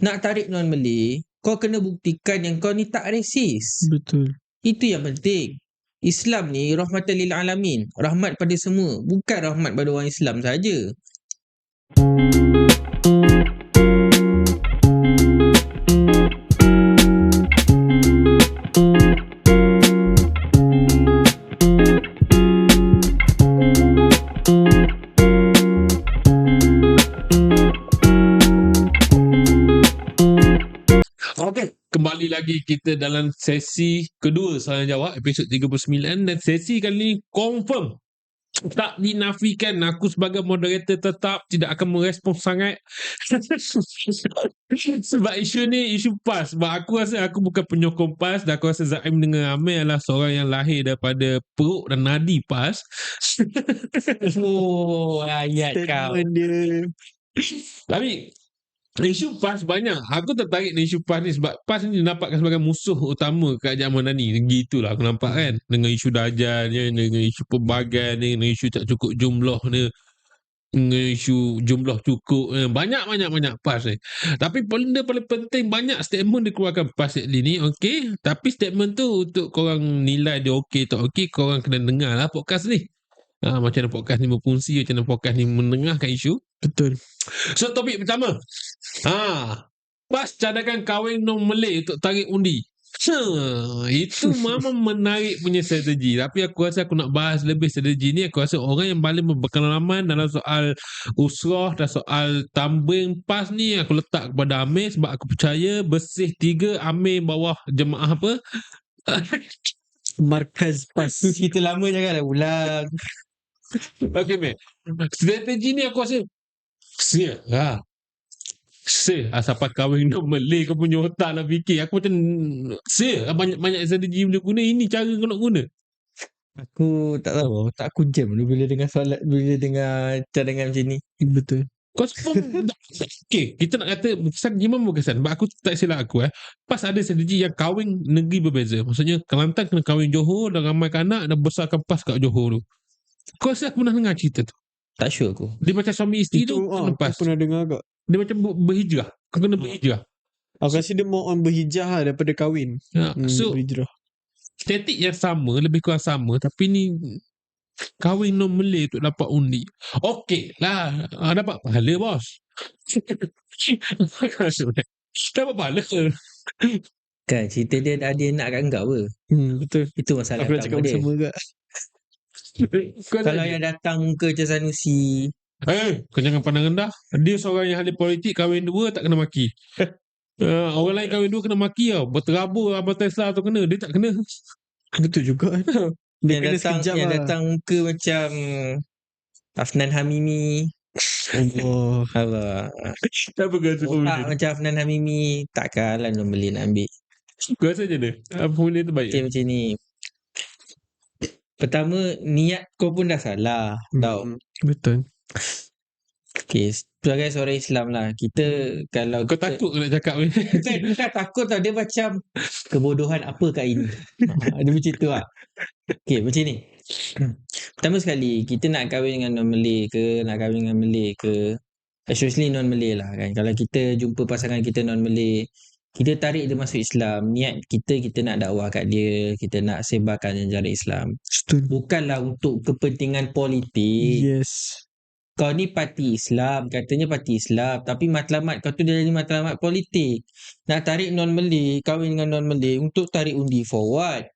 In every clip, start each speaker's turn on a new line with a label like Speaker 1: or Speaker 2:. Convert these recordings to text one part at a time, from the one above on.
Speaker 1: Nak tarik non-Malay, kau kena buktikan yang kau ni tak resis.
Speaker 2: Betul.
Speaker 1: Itu yang penting. Islam ni rahmatan lil alamin, rahmat pada semua, bukan rahmat pada orang Islam saja.
Speaker 3: Okey, kembali lagi kita dalam sesi kedua soalan jawab episod 39, dan sesi kali ni confirm tak dinafikan aku sebagai moderator tetap tidak akan merespon sangat sebab isu ni isu PAS. Sebab aku rasa aku bukan penyokong PAS, dan aku rasa Zaim dengan Amir adalah seorang yang lahir daripada perut dan nadi PAS.
Speaker 1: Oh, ayat kau.
Speaker 2: Statement dia.
Speaker 3: Tapi isu PAS banyak. Aku tertarik dengan isu PAS ni sebab PAS ni dinampakkan sebagai musuh utama kerajaan Madani. Gitulah aku nampak kan. Dengan isu Dajjal ni, dengan isu pelbagai ni, dengan isu tak cukup jumlah ni, dengan isu jumlah cukup ni. Banyak PAS ni. Tapi benda paling penting, banyak statement dikeluarkan PAS ni. Okey. Tapi statement tu untuk korang nilai dia okey tak okey, korang kena dengar lah podcast ni. Macam mana podcast ni berfungsi, macam mana podcast ni mendengarkan isu.
Speaker 2: Betul.
Speaker 3: So topik pertama, PAS cadangkan kahwin non-Malay untuk tarik undi. Itu memang menarik punya strategi. Tapi aku rasa aku nak bahas lebih strategi ni. Aku rasa orang yang paling berpengalaman dalam soal usrah dan soal tambing PAS ni aku letak kepada Amir, sebab aku percaya bersih 3, Amir bawah jemaah apa?
Speaker 2: Markaz PAS.
Speaker 1: Cerita lama janganlah ulang.
Speaker 3: Okay, Amir. Strategi ni aku rasa siapa kahwin dengan Malay kau punya otak nak fikir. Aku macam banyak strategi boleh guna. Ini cara kau nak guna.
Speaker 1: Aku tak tahu, tak aku jam dulu bila dengar soalan, bila dengar cadangan macam ni.
Speaker 2: Betul.
Speaker 3: Kau okay, kita nak kata kesan Imam berkesan. Sebab aku tak silap aku PAS ada strategi yang kahwin negeri berbeza. Maksudnya Kelantan kena kahwin Johor dan ramaikan anak dan besarkan PAS kat Johor tu. Kau rasa aku pernah dengar cerita tu?
Speaker 1: Tak sure aku.
Speaker 3: Dia macam suami isteri tu kena
Speaker 2: Aku
Speaker 3: PAS.
Speaker 2: pernah dengar agak.
Speaker 3: Dia macam berhijrah. Kau kena berhijrah.
Speaker 2: Aku rasa dia more on berhijrah lah daripada kahwin.
Speaker 3: So
Speaker 2: Berhijrah.
Speaker 3: statik yang sama, lebih kurang sama, tapi ni kahwin non-Malay untuk dapat undi. Okey lah, dapat pahala bos. Dapat pahala.
Speaker 1: Kan cerita dia ada nak kat engkau apa?
Speaker 2: Betul.
Speaker 1: Itu masalah
Speaker 2: Aku nak cakap
Speaker 1: utama dia.
Speaker 2: bersama agak.
Speaker 1: Kalau yang datang muka macam Sanusi,
Speaker 3: kau jangan pandang rendah. Dia seorang yang ahli politik, kahwin 2 tak kena maki. Orang lain kahwin 2 kena maki tau. Berterabur Abang Tesla tu kena. Dia tak kena.
Speaker 2: Betul juga. Dia
Speaker 1: yang
Speaker 2: kena
Speaker 1: datang
Speaker 2: sekejap
Speaker 1: yang
Speaker 2: lah.
Speaker 1: datang muka macam Afnan Hamimi.
Speaker 2: Allah.
Speaker 1: Allah.
Speaker 3: Apa kau rasa
Speaker 1: Otak
Speaker 3: macam
Speaker 1: macam Afnan Hamimi, takkanlah non-Malay nak ambil.
Speaker 3: kau rasa macam mana? Apa benda tu baik?
Speaker 1: Okay, macam ni. Pertama, niat kau pun dah salah. Tau.
Speaker 2: Betul.
Speaker 1: Okay, sebagai seorang Islam lah, kita kalau
Speaker 3: Kau
Speaker 1: kita,
Speaker 3: takut nak cakap ni?
Speaker 1: bukan takut tau. Dia macam kebodohan apa kat ini. Dia macam tu lah. Okay, macam ni. Pertama sekali, kita nak kahwin dengan non-Malay ke, nak kahwin dengan Malay ke, especially non-Malay lah kan. Kalau kita jumpa pasangan kita non-Malay, kita tarik dia masuk Islam. Niat kita nak dakwah kat dia, kita nak sebarkan ajaran Islam.
Speaker 2: Betul.
Speaker 1: Bukanlah untuk kepentingan politik.
Speaker 2: Yes.
Speaker 1: Kau ni parti Islam, katanya parti Islam, tapi matlamat kau tu dia jadi matlamat politik. Nak tarik non-Malay, kahwin dengan non-Malay untuk tarik undi forward.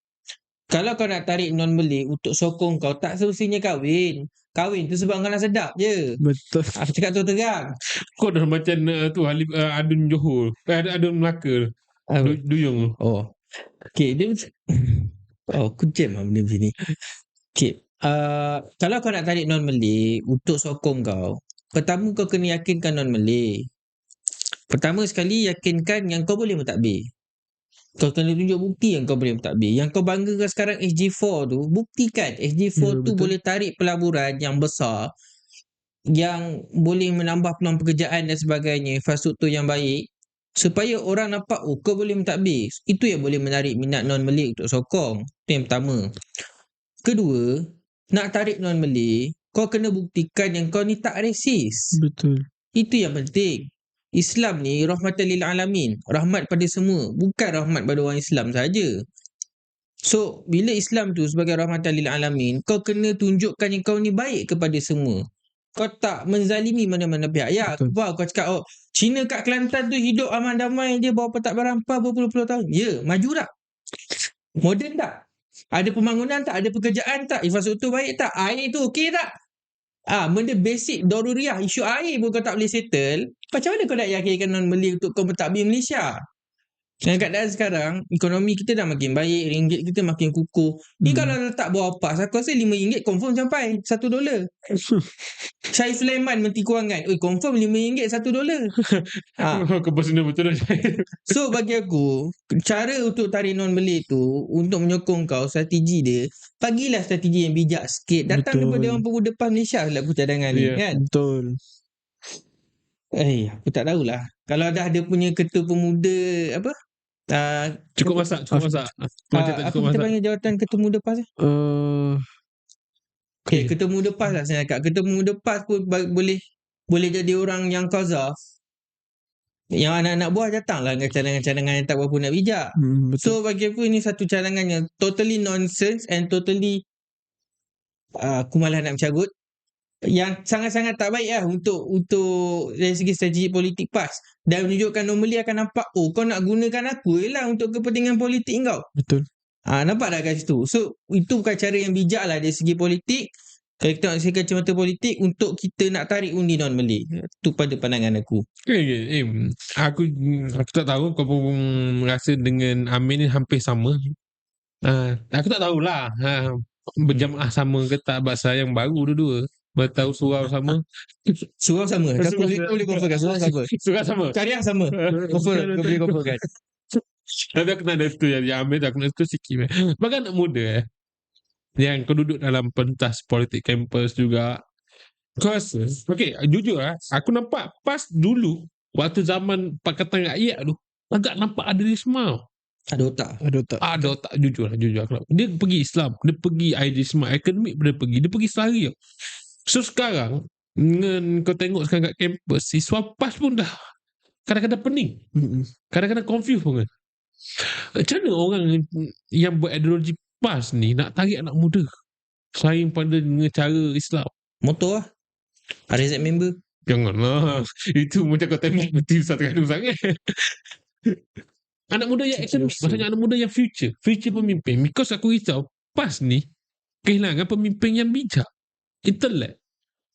Speaker 1: Kalau kau nak tarik non-Malay untuk sokong kau, tak semestinya kahwin. Kahwin tu sebab kau nak sedap je.
Speaker 2: Betul.
Speaker 1: Aku cakap tu terang.
Speaker 3: Kau dah macam tu Adun Johor. Adun Melaka. Duyung tu.
Speaker 1: Oh. Okay, dia macam aku jam lah benda macam ni. Okay. Kalau kau nak tarik non-Malay untuk sokong kau, pertama kau kena yakinkan non-Malay. Pertama sekali yakinkan yang kau boleh mentadbir. Kau kena tunjuk bukti yang kau boleh mentadbir. Yang kau banggakan sekarang SG4 tu, buktikan SG4 tu
Speaker 2: betul.
Speaker 1: boleh tarik pelaburan yang besar, yang boleh menambah peluang pekerjaan dan sebagainya, infrastruktur yang baik, supaya orang nampak kau boleh mentadbir. Itu yang boleh menarik minat non-Malay untuk sokong. Itu yang pertama. Kedua, nak tarik non-Malay, kau kena buktikan yang kau ni tak resis.
Speaker 2: Betul.
Speaker 1: Itu yang penting. Islam ni rahmatan lil alamin, rahmat pada semua, bukan rahmat pada orang Islam saja. So bila Islam tu sebagai rahmatan lil alamin, kau kena tunjukkan yang kau ni baik kepada semua. Kau tak menzalimi mana-mana pihak. Ya,
Speaker 2: Betul.
Speaker 1: kau cakap Cina kat Kelantan tu hidup aman damai je, bawa petak berampar berpuluh-puluh tahun. Ya, maju tak? Moden tak? Ada pembangunan tak? Ada pekerjaan tak? Infrastruktur baik tak? Air tu okey tak? Benda basic daruriah, isu air pun kau tak boleh settle. Macam mana kau nak yakinkan non-Malay untuk kau mentadbir Malaysia? Dan keadaan sekarang, ekonomi kita dah makin baik, ringgit kita makin kukuh. Ni kalau letak bawah PAS, aku rasa RM5 confirm sampai $1. Syarif Sulaiman Menteri Kewangan, confirm RM5 $1.
Speaker 3: Kau personal betul dah.
Speaker 1: So bagi aku, cara untuk tarik non-Malay tu, untuk menyokong kau, strategi dia, bagilah strategi yang bijak sikit. Datang
Speaker 2: Betul.
Speaker 1: daripada orang pemuda PAS Malaysia selaku cadangan ni,
Speaker 3: Ya.
Speaker 1: kan?
Speaker 2: Betul.
Speaker 1: Aku tak tahulah. Kalau dah ada punya ketua pemuda, apa?
Speaker 3: Cukup masak. Macam tak
Speaker 1: apa
Speaker 3: cukup
Speaker 1: kita
Speaker 3: masak.
Speaker 1: panggil jawatan ketua pemuda PAS ni? Ketua pemuda PAS lah saya cakap. Ketua pemuda PAS pun boleh jadi orang yang qazaf. Yang anak-anak buah datanglah dengan cadangan-cadangan yang tak berapa nak bijak.
Speaker 2: Betul.
Speaker 1: So bagi aku ini satu cadangan yang totally nonsense and totally aku malah nak mencarut, yang sangat-sangat tak baik lah untuk dari segi strategi politik PAS, dan menunjukkan normally akan nampak kau nak gunakan aku lah untuk kepentingan politik kau.
Speaker 2: Betul.
Speaker 1: Nampak tak kat situ? So itu bukan cara yang bijak lah dari segi politik. Kalau kita nak segi kacamata politik untuk kita nak tarik undi non-Malay. Itu pada pandangan aku.
Speaker 3: Aku tak tahu kau pun rasa dengan Amin ni hampir sama. Aku tak tahulah berjamaah sama ke tak, bahasa yang baru dua-dua. Bertahu surau sama.
Speaker 1: Surau sama. Kau boleh confirmkan surau sama.
Speaker 3: Surau sama.
Speaker 1: Karya sama. Kau boleh confirmkan.
Speaker 3: Tapi aku nak ada tu yang Amin tu, aku nak tu sikit. Bahkan anak muda yang kau duduk dalam pentas politik kampus juga. Okay, jujur aku nampak PAS dulu waktu zaman Pakatan Rakyat tu agak nampak ada risma.
Speaker 1: Ada otak.
Speaker 3: Ada otak, jujur aku. Dia pergi Islam, dia pergi idealisme akademik, dia pergi selari. So sekarang dengan kau tengok sekarang kat kampus, siswa PAS pun dah kadang-kadang pening, kadang-kadang confused pun kan. Macam mana orang yang berideologi PAS ni nak tarik anak muda selain pada dengan cara Islam?
Speaker 1: Motor lah. RZ member.
Speaker 3: Janganlah. Itu macam kau tengok betul satu kandung sangat. Anak muda yang akademik, maksudnya anak muda yang future pemimpin. Because aku risau PAS ni kehilangan pemimpin yang bijak, intelek.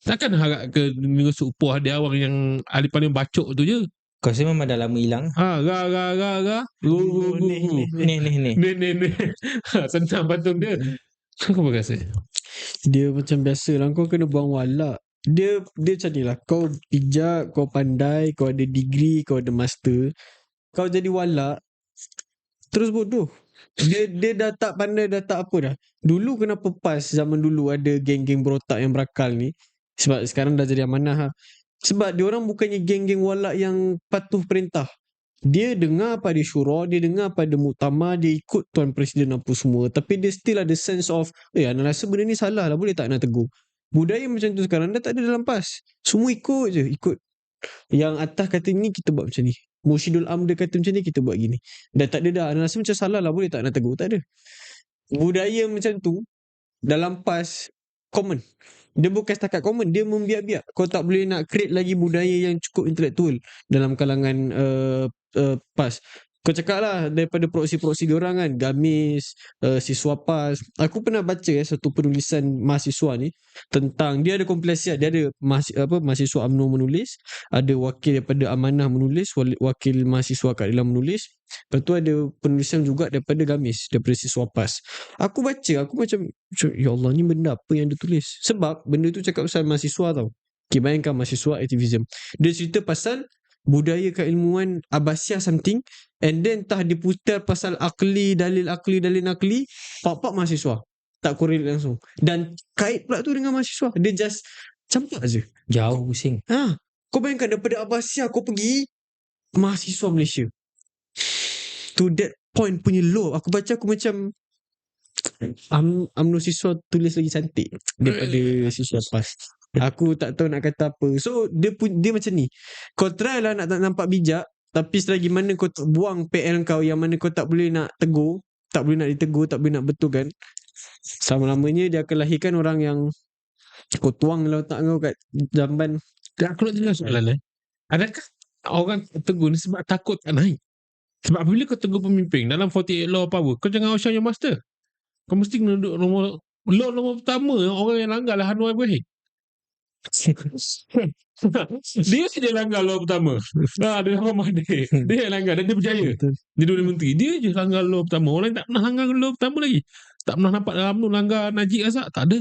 Speaker 3: Takkan harap ke Nurul Puah dia orang yang ahli paling bacok tu je.
Speaker 1: Kau rasa memang dah lama hilang.
Speaker 3: Ni. Senang patung dia. Kau apa rasa?
Speaker 2: Dia macam biasa lah, kau kena buang walak. Dia macam ni lah. Kau bijak, kau pandai, kau ada degree, kau ada master, kau jadi walak, terus bodoh. Dia dah tak pandai, dah tak apa dah. Dulu kenapa PAS zaman dulu ada geng-geng berotak yang berakal ni? Sebab sekarang dah jadi amanah. Sebab dia orang bukannya geng-geng walak yang patuh perintah. Dia dengar pada syura, dia dengar pada muktamar, dia ikut Tuan Presiden apa semua. Tapi dia still ada sense of, anak rasa benda ni salah lah, boleh tak nak tegur. Budaya macam tu sekarang dah tak ada dalam PAS. Semua ikut je, ikut. Yang atas kata ni, kita buat macam ni. Mursyidul Am dia kata macam ni, kita buat gini. Dah tak ada dah, anak rasa macam salah lah, boleh tak nak tegur. Tak ada. Budaya macam tu dalam PAS common. Dia bukan setakat common, dia membiak-biak. Kau tak boleh nak create lagi budaya yang cukup intelektual dalam kalangan PAS. Kau cakap lah daripada proksi-proksi diorang kan, gamis, siswa PAS. Aku pernah baca satu penulisan mahasiswa ni tentang, dia ada kompilasi, dia ada mahasiswa UMNO menulis, ada wakil daripada Amanah menulis, wakil mahasiswa keadilan menulis. Lepas tu ada penulisan juga daripada gamis, daripada siswa PAS. Aku baca, aku macam ya Allah, ni benda apa yang dia tulis? Sebab benda tu cakap pasal mahasiswa tau. Okay, bayangkan mahasiswa aktivism. Dia cerita pasal budaya keilmuan Abbasiyah something, and then entah diputar pasal dalil akli, pak mahasiswa tak korel langsung, dan kait pula tu dengan mahasiswa. Dia just campak je,
Speaker 1: jauh pusing.
Speaker 2: Kau bayangkan daripada Abbasiyah kau pergi mahasiswa Malaysia, to that point punya low. Aku baca, aku macam UMNO siswa tulis lagi cantik daripada siswa PAS. Aku tak tahu nak kata apa. So dia macam ni. Kau try lah nak nampak bijak, tapi selagi mana kau buang PL kau yang mana kau tak boleh nak tegur, tak boleh nak ditegur, tak boleh nak betulkan, selama-lamanya dia akan lahirkan orang yang kau tuang lah otak kau kat jamban.
Speaker 3: Dan aku nak tanya soalan adakah orang tegur ni sebab takut tak naik? Sebab bila kau tegur pemimpin dalam 48 law power, kau jangan outshine your master. Kau mesti kena duduk nombor pertama. Orang yang langgar lah Anwar Ibrahim. Dia je langgar law pertama. Dia orang mana dia yang langgar dan dia berjaya.
Speaker 2: Betul.
Speaker 3: Dia dua menteri. Dia je langgar law pertama. Orang lain tak pernah langgar law pertama lagi. Tak pernah nampak dalam tu langgar Najib Razak. Tak ada.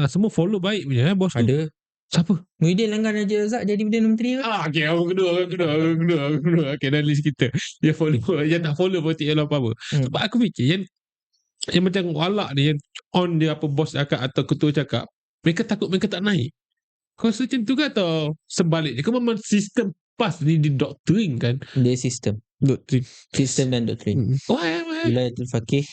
Speaker 3: Semua follow baik punya bos tu.
Speaker 1: Ada.
Speaker 3: Siapa?
Speaker 1: Muhyiddin langgar Najib Razak jadi Perdana Menteri ke?
Speaker 3: Okay, orang kedua. Okay, dalam list kita. Dia follow. Yang tak follow 48 law power. Sebab aku fikir yang macam walak ni, yang on dia apa bos cakap atau ketua cakap, mereka takut mereka tak naik. Kau rasa macam tu ke atau sebaliknya? Kau memang sistem PAS ni didoktrin kan?
Speaker 1: Dia sistem.
Speaker 2: Doktrin.
Speaker 1: Sistem dan doktrin.
Speaker 3: Why?
Speaker 1: Wilayatul Faqih,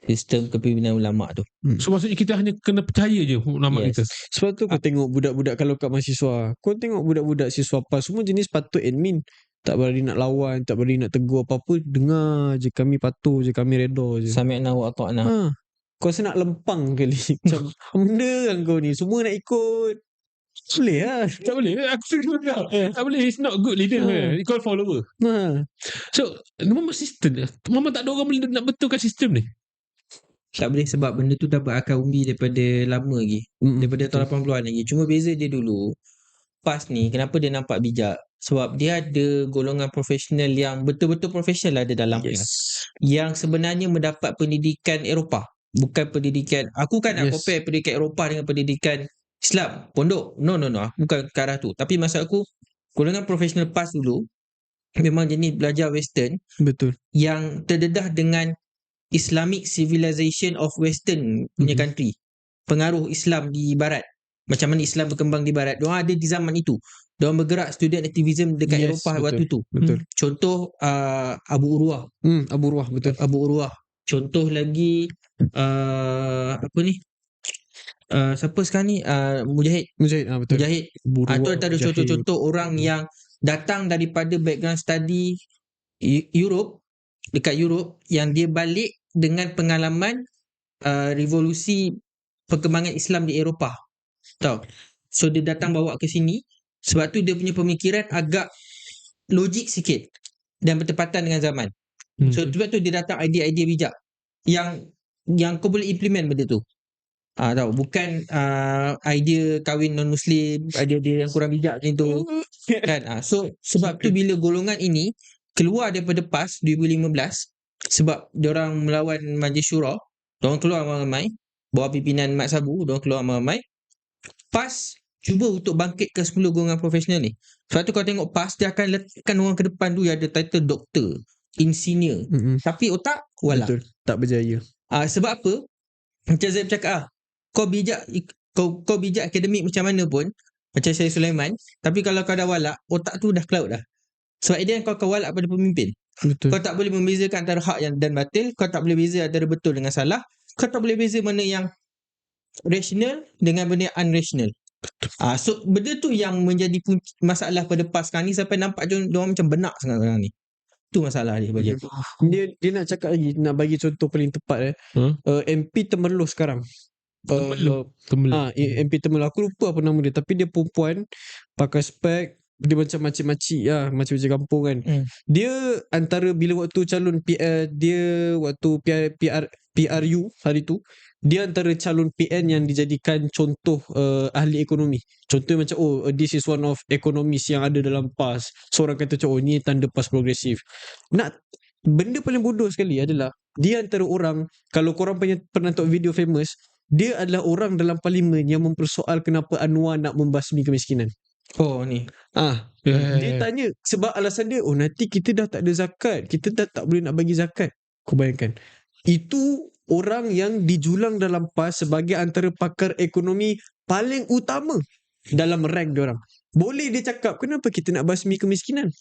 Speaker 1: sistem kepimpinan ulama tu.
Speaker 3: So maksudnya kita hanya kena percaya je nama
Speaker 1: Yes.
Speaker 3: kita.
Speaker 2: Sebab tu kau tengok budak-budak kalau kat mahasiswa, kau tengok budak-budak siswa PAS semua jenis patut admin. Tak berani nak lawan, tak berani nak tegur apa-apa, dengar je, kami patuh je, kami reda je.
Speaker 1: Sami'na wa ata'na.
Speaker 2: Kau rasa nak lempang kali. Macam benda kan kau ni, semua nak ikut. Boleh lah.
Speaker 3: Tak boleh. Aku setuju kau. Tak boleh. It's not good leader. It's called follower. So, memang sistem dia. Memang tak ada orang boleh nak betulkan sistem ni.
Speaker 1: Tak boleh sebab benda tu dah berakar umbi daripada lama lagi. Daripada tahun 80-an lagi. Cuma beza dia dulu, PAS ni kenapa dia nampak bijak? Sebab dia ada golongan profesional yang betul-betul profesional ada dalam
Speaker 2: Yes.
Speaker 1: yang sebenarnya mendapat pendidikan Eropah. Bukan pendidikan, aku kan nak
Speaker 2: Yes.
Speaker 1: compare pendidikan Eropah dengan pendidikan Islam, pondok. No. Bukan ke arah tu. Tapi maksud aku, golongan profesional PAS dulu memang jenis belajar Western
Speaker 2: Betul.
Speaker 1: yang terdedah dengan Islamic civilization of Western punya country. Pengaruh Islam di Barat. Macam mana Islam berkembang di Barat. Diorang ada di zaman itu. Diorang bergerak student activism dekat
Speaker 2: Yes,
Speaker 1: Eropah
Speaker 2: betul.
Speaker 1: waktu tu.
Speaker 2: Betul.
Speaker 1: Contoh Abu Urwah.
Speaker 2: Abu Ruah, betul.
Speaker 1: Abu Urwah. Contoh lagi apa ni? Siapa sekarang ni? Mujahid.
Speaker 2: Betul.
Speaker 1: Mujahid.
Speaker 2: Abu Ruah,
Speaker 1: Itu antara
Speaker 2: Mujahid.
Speaker 1: contoh-contoh orang yang datang daripada background study Europe, dekat Europe, yang dia balik dengan pengalaman revolusi perkembangan Islam di Eropah. Tahu? So dia datang bawa ke sini, sebab tu dia punya pemikiran agak logik sikit dan bertepatan dengan zaman. So sebab tu dia datang idea-idea bijak yang kau boleh implement benda tu. Tahu, bukan idea kahwin non-Muslim, idea yang kurang bijak macam tu kan. So sebab tu bila golongan ini keluar daripada PAS 2015, sebab diorang melawan Majlis Syura, diorang keluar ramai-ramai bawah pimpinan Mat Sabu, diorang keluar ramai-ramai. PAS cuba untuk bangkitkan 10 golongan profesional ni. Sebab tu kau tengok PAS, dia akan letakkan orang ke depan tu yang ada title doktor, engineer, tapi otak walak.
Speaker 2: Betul. Tak berjaya.
Speaker 1: Sebab apa? Macam Zaid bercakap, kau bijak akademik macam mana pun, macam Syed Sulaiman, tapi kalau kau dah walak, otak tu dah cloud dah. Sebab dia kau walak pada pemimpin.
Speaker 2: Betul.
Speaker 1: Kau tak boleh membezakan antara hak dan batil, kau tak boleh beza antara betul dengan salah, kau tak boleh beza mana yang rational dengan benda yang unrational. So benda tu yang menjadi masalah pada PAS sekarang ni, sampai nampak diorang macam benak sekarang ni. Tu masalah dia bagi aku.
Speaker 2: Dia nak cakap lagi, nak bagi contoh paling tepat MP Temerloh sekarang.
Speaker 3: Temerloh.
Speaker 2: MP Temerloh, aku lupa apa nama dia, tapi dia perempuan, pakai spek, dia macam makcik-makcik lah, macam-macam kampung kan. Dia antara bila waktu calon PR, dia waktu PRU hari tu, dia antara calon PN yang dijadikan contoh ahli ekonomi. Contoh macam this is one of economist yang ada dalam PAS. Seorang kata macam ni tanda PAS progresif. Benda paling bodoh sekali adalah dia antara orang, kalau korang pernah tengok video famous, dia adalah orang dalam parlimen yang mempersoal kenapa Anwar nak membasmi kemiskinan.
Speaker 1: Ni.
Speaker 2: Dia tanya sebab alasan dia, nanti kita dah tak ada zakat, kita dah tak boleh nak bagi zakat. Kau bayangkan. Itu orang yang dijulang dalam PAS sebagai antara pakar ekonomi paling utama dalam rank dia orang. Boleh dia cakap kenapa kita nak basmi kemiskinan?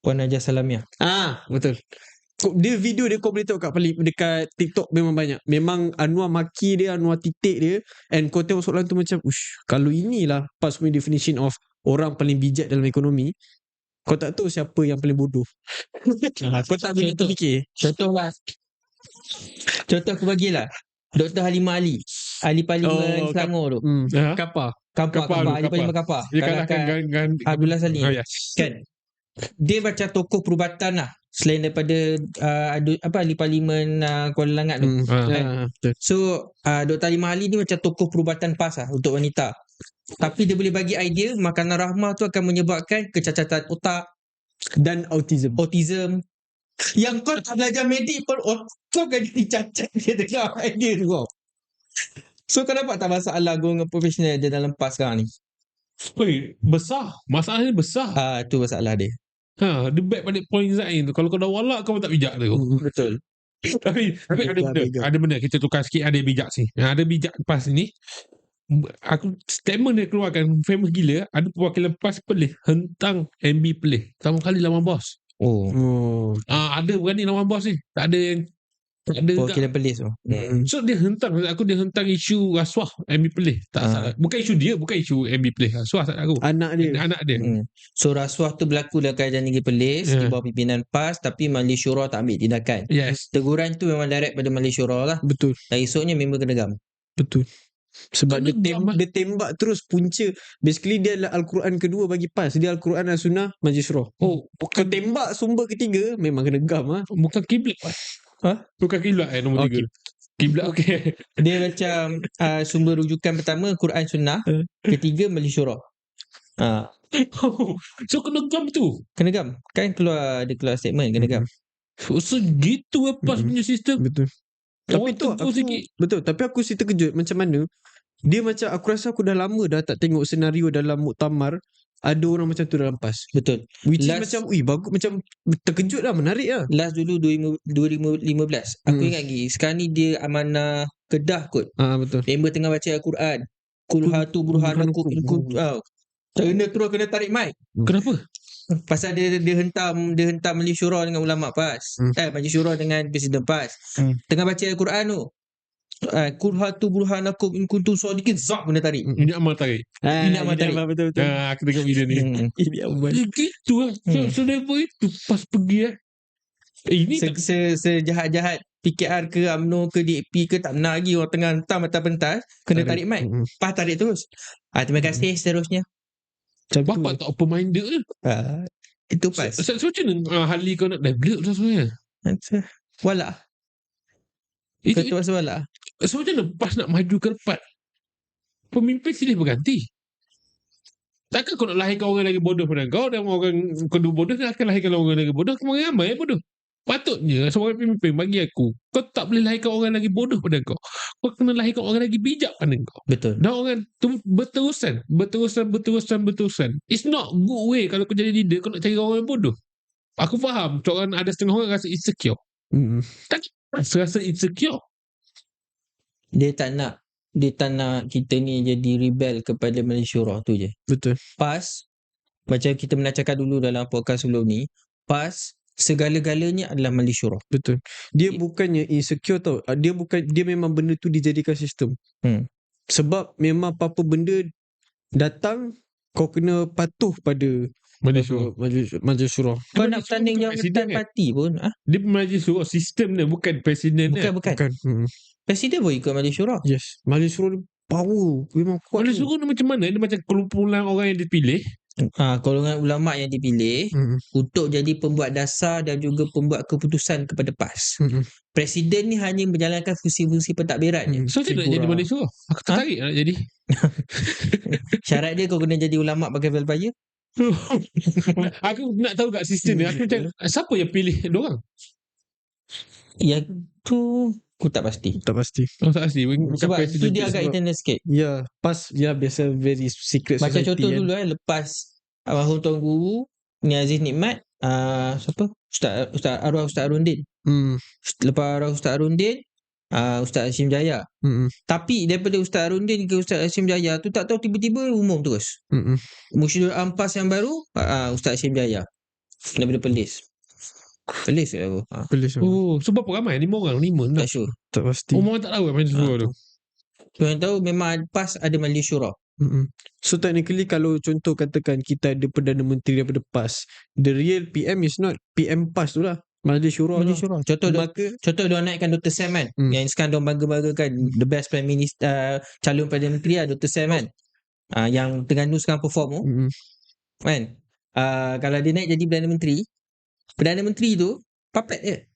Speaker 1: Puan Najah Salamiah.
Speaker 2: Betul. Dia video dia kau boleh tengok dekat TikTok memang banyak. Memang Anwar maki dia, Anwar titik dia, and kau tengok soalan tu macam, ush, kalau inilah pas punya definition of orang paling bijak dalam ekonomi, kau tak tahu siapa yang paling bodoh. Kau tak boleh
Speaker 1: Contoh.
Speaker 2: terfikir.
Speaker 1: Contoh aku bagilah. Dr. Halimah Ali. Ahli Parlimen Selangor tu.
Speaker 3: Ha?
Speaker 2: Kapar.
Speaker 3: Kapar
Speaker 1: Ahli
Speaker 3: tu,
Speaker 1: Parlimen Kapar.
Speaker 3: Dia kalahkan
Speaker 1: Abdullah Salim.
Speaker 3: yes.
Speaker 1: Kan? Dia macam tokoh perubatan lah. Selain daripada ahli Parlimen Kuala Langat tu.
Speaker 2: Betul.
Speaker 1: So Dr. Halimah Ali ni macam tokoh perubatan PAS lah untuk wanita. Tapi dia boleh bagi idea makanan rahmah tu akan menyebabkan kecacatan otak,
Speaker 2: Dan autism.
Speaker 1: Yang kau tak belajar medik pun kau kan jadi cacat dia dengar idea tu kau. So kau dapat tak masalah golongan profesional dia dalam PAS sekarang ni?
Speaker 3: Oi, besar. Masalahnya besar.
Speaker 1: Tu masalah dia.
Speaker 3: Dia back balik point Zain tu. Kalau kau dah walak, kau tak bijak tu.
Speaker 1: Betul.
Speaker 3: Tapi
Speaker 2: Bijak.
Speaker 3: ada benda kita tukar sikit, ada bijak sih. Ada bijak PAS ni. Aku statement dia keluarkan famous gila. Ada perwakilan PAS Perlis hentang MB Perlis. Pertama kali lawan bos. Ada berani lawan bos ni. Tak ada yang
Speaker 1: Perwakilan Perlis tu.
Speaker 3: So dia hentang isu rasuah MB Perlis. Tak salah. Bukan isu dia, bukan isu MB Perlis. Rasuah tak aku.
Speaker 2: Anak dia.
Speaker 1: So rasuah tu berlaku dalam kerajaan negeri Perlis di bawah pimpinan PAS, tapi Majlis Syura tak ambil tindakan.
Speaker 3: Yes.
Speaker 1: Teguran tu memang direct pada Majlis Syura lah.
Speaker 2: Betul.
Speaker 1: Dan esoknya member kena gam.
Speaker 2: Betul. Sebab
Speaker 3: Kena gam,
Speaker 2: dia tembak terus punca. Basically dia adalah Al-Quran kedua bagi PAS. Dia Al-Quran Al-Sunnah Majlis Syura.
Speaker 3: Oh,
Speaker 2: Kau tembak sumber ketiga, memang kena gam lah.
Speaker 3: bukan kiblat. Bukan kiblat nombor 3. Kiblat okey.
Speaker 1: Dia macam sumber rujukan pertama Quran Sunnah, ketiga Majlis Syura.
Speaker 3: So kena gam tu.
Speaker 1: Kena gam. Kan dia keluar statement kena gam.
Speaker 3: So gitu PAS punya sistem.
Speaker 2: Betul. Tapi
Speaker 3: Orang
Speaker 2: tu
Speaker 3: tegur sikit.
Speaker 2: betul. Tapi aku si terkejut macam mana dia macam, aku rasa aku dah lama dah tak tengok senario dalam muktamar ada orang macam tu dalam PAS.
Speaker 1: Betul.
Speaker 2: Which is
Speaker 1: Last-
Speaker 2: macam bagus, macam terkejut lah, menarik lah.
Speaker 1: Last dulu 2015. Aku ingat lagi. Sekarang ni dia amanah Kedah kot.
Speaker 2: Betul.
Speaker 1: Member tengah baca Al-Quran. Kul hatu burhanakum in kuntum. Kena tarik mic.
Speaker 3: Kenapa?
Speaker 1: Pasal dia hentam Majlis Syura dengan ulama PAS. Majlis Syura dengan Presiden PAS. Tengah baca Al-Quran tu. Kul hatu burhanakum in kuntum shadiqin. Zak kena tarik.
Speaker 3: Ini amal tarik.
Speaker 1: Ini amat tarik.
Speaker 2: Betul.
Speaker 3: Aku tengok video ni.
Speaker 2: Ini amal.
Speaker 3: Gitu lah. So level itu PAS pergi ini tak
Speaker 1: Sejahat-jahat PKR ke UMNO ke DAP ke tak benar lagi orang tengah hentam atas pentas kena tarik mic. PAS tarik terus. Terima kasih seterusnya.
Speaker 3: bapak tak open minded ke?
Speaker 1: Itu PAS.
Speaker 3: So macam mana Harley kau nak develop tu sebenarnya?
Speaker 1: Walak. Kau tu pasal walak.
Speaker 3: So macam mana PAS nak maju ke depan? Pemimpin silih berganti. Takkan kau nak lahirkan orang lagi bodoh pada kau, dan orang kedua bodoh dan akan lahirkan orang lagi bodoh. Kemana ramai bodoh. Patutnya seorang pemimpin bagi aku, kau tak boleh lahirkan orang lagi bodoh pada kau. Kau kena lahirkan orang lagi bijak pada kau.
Speaker 1: Betul.
Speaker 3: Dan orang tu berterusan. It's not good way kalau kau jadi leader, kau nak cari orang yang bodoh. Aku faham, orang ada setengah orang rasa insecure. Tak rasa insecure.
Speaker 1: Dia tak nak kita ni jadi rebel kepada Majlis Syura tu je.
Speaker 2: Betul.
Speaker 1: PAS, macam kita pernah cakap dulu dalam podcast sebelum ni, PAS segala-galanya adalah Majlis Syura.
Speaker 2: Betul. Dia bukannya insecure tau. Dia memang benda tu dijadikan sistem. Sebab memang apa-apa benda datang, kau kena patuh pada Majlis Syura.
Speaker 1: Kau nak bertanding jabatan parti pun.
Speaker 3: Dia Majlis Syura, sistem dia bukan presiden dia.
Speaker 1: Bukan. Presiden pun ikut Majlis Syura.
Speaker 2: Yes. Majlis Syura dia power. Memang kuat.
Speaker 3: Majlis Syura ni macam mana? Dia macam kumpulan orang yang dipilih.
Speaker 1: Golongan ulama yang dipilih untuk jadi pembuat dasar dan juga pembuat keputusan kepada PAS. Presiden ni hanya menjalankan fungsi-fungsi pentadbiran je.
Speaker 3: So dia nak jadi Majlis Syura. Aku tertarik nak jadi.
Speaker 1: Syarat dia kau kena jadi ulama pakai velpaya.
Speaker 3: Aku nak tahu kat sistem ni. Aku macam, siapa yang pilih diorang?
Speaker 1: Yang tu aku tak pasti.
Speaker 2: Tak pasti.
Speaker 3: Tak pasti.
Speaker 1: Sebab tu dia agak internal sikit.
Speaker 2: Ya, PAS biasa very secret
Speaker 1: Macam
Speaker 2: society.
Speaker 1: contoh dulu lepas almarhum Tuan Guru ni Aziz Nikmat, siapa? Ustaz Arundin. Lepas arwah Ustaz Arundin, Ustaz Hashim Jaya. Tapi daripada Ustaz Arundin ke Ustaz Hashim Jaya tu tak tahu tiba-tiba umum terus. Mursyidul Ampas yang baru, Ustaz Hashim Jaya daripada Perlis. Pelis ke aku?
Speaker 2: Pelis aku.
Speaker 3: Oh, so berapa ramai? 5 orang, 5, 6.
Speaker 1: Tak sure.
Speaker 2: Tak pasti.
Speaker 3: Oh, orang tak tahu Majlis Syura tu.
Speaker 1: Yang tahu memang PAS ada Majlis Syura.
Speaker 2: So technically kalau contoh katakan kita ada Perdana Menteri daripada PAS, the real PM is not PM PAS tu lah, Majlis Syura
Speaker 1: Majlis
Speaker 2: tu.
Speaker 1: Syura. Contoh dia naikkan Dr. Sam kan. Yang sekarang dia bangga-banggakan the best Prime Minister, calon Perdana Menteri lah Dr. Sam kan. Yang Terengganu sekarang perform tu kan. Kalau dia naik jadi Perdana Menteri tu puppet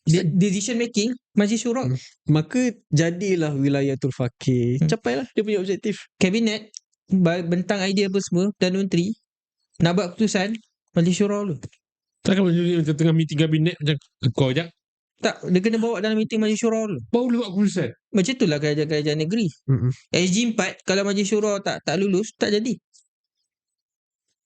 Speaker 1: dia decision making Majlis Syura.
Speaker 2: Maka jadilah Wilayatul Faqih. Capailah dia punya objektif.
Speaker 1: Kabinet bentang idea apa semua, Perdana Menteri nak buat keputusan Majlis Syura dulu.
Speaker 3: Takkan Majlis macam tengah meeting kabinet macam kau je.
Speaker 1: Tak, dia kena bawa dalam meeting Majlis Syura dulu.
Speaker 3: Baru dia buat keputusan.
Speaker 1: Macam itulah kerajaan-kerajaan negeri. SG4 kalau Majlis Syura tak lulus, tak jadi.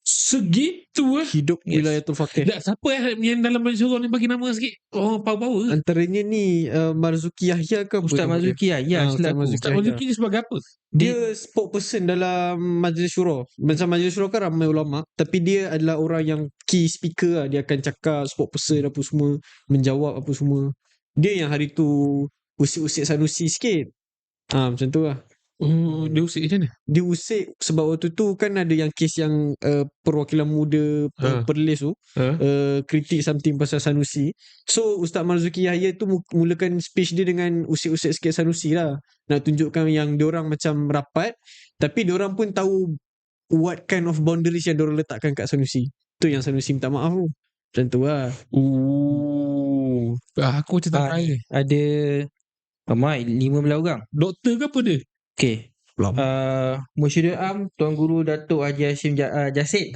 Speaker 3: Segitu
Speaker 2: Hidup Wilayatul Faqih.
Speaker 3: Tak, siapa yang dalam Majlis Syura ni bagi nama sikit? Oh, power-power.
Speaker 2: Antaranya ni Marzuki Yahya ke apa?
Speaker 1: Ustaz
Speaker 2: nama dia?
Speaker 1: Marzuki ya,
Speaker 2: Ustaz
Speaker 1: selaku.
Speaker 2: Marzuki
Speaker 3: Ustaz
Speaker 2: Yahya.
Speaker 3: Marzuki ni sebagai apa?
Speaker 2: Dia spokesperson dalam Majlis Syura. Macam Majlis Syura kan ramai ulama, tapi dia adalah orang yang key speaker lah. Dia akan cakap spokesperson apa semua, menjawab apa semua. Dia yang hari tu usik-usik Sanusi sikit. Macam tu lah.
Speaker 3: Oh, dia usik macam mana?
Speaker 2: Dia usik sebab waktu tu kan ada yang kes yang perwakilan muda Perlis tu kritik something pasal Sanusi. So Ustaz Marzuki Yahya tu mulakan speech dia dengan usik-usik sikit Sanusi lah. Nak tunjukkan yang diorang macam rapat, tapi diorang pun tahu what kind of boundaries yang diorang letakkan kat Sanusi. Tu yang Sanusi minta maaf tu. Macam tu lah.
Speaker 3: Aku macam tak tahu.
Speaker 1: Ada ramai 15 orang.
Speaker 3: Doktor ke apa dia?
Speaker 1: Okey. Musyirul Am Tuan Guru Datuk Haji Hashim Jasid.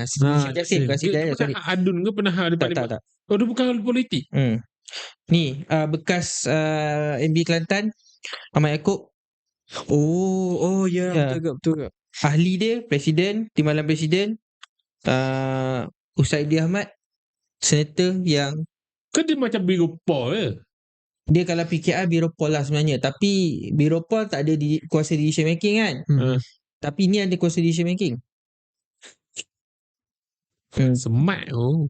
Speaker 1: Jasid bukan Hidayah, sorry.
Speaker 3: Adun ke pernah ada
Speaker 1: Tak.
Speaker 3: Oh, dia bukan ahli politik.
Speaker 1: Ni bekas MB Kelantan Ahmad Yaakob.
Speaker 2: Oh ya, betul.
Speaker 1: Ahli dia Presiden, Timbalan Presiden, Ustaz Idris Ahmad, senator yang
Speaker 3: Kan dia macam Biro Paul je.
Speaker 1: dia kalau PKR Biro Pol lah sebenarnya, tapi Biro Pol tak ada kuasa decision making kan. Tapi ni ada kuasa decision making.
Speaker 3: Semat tu.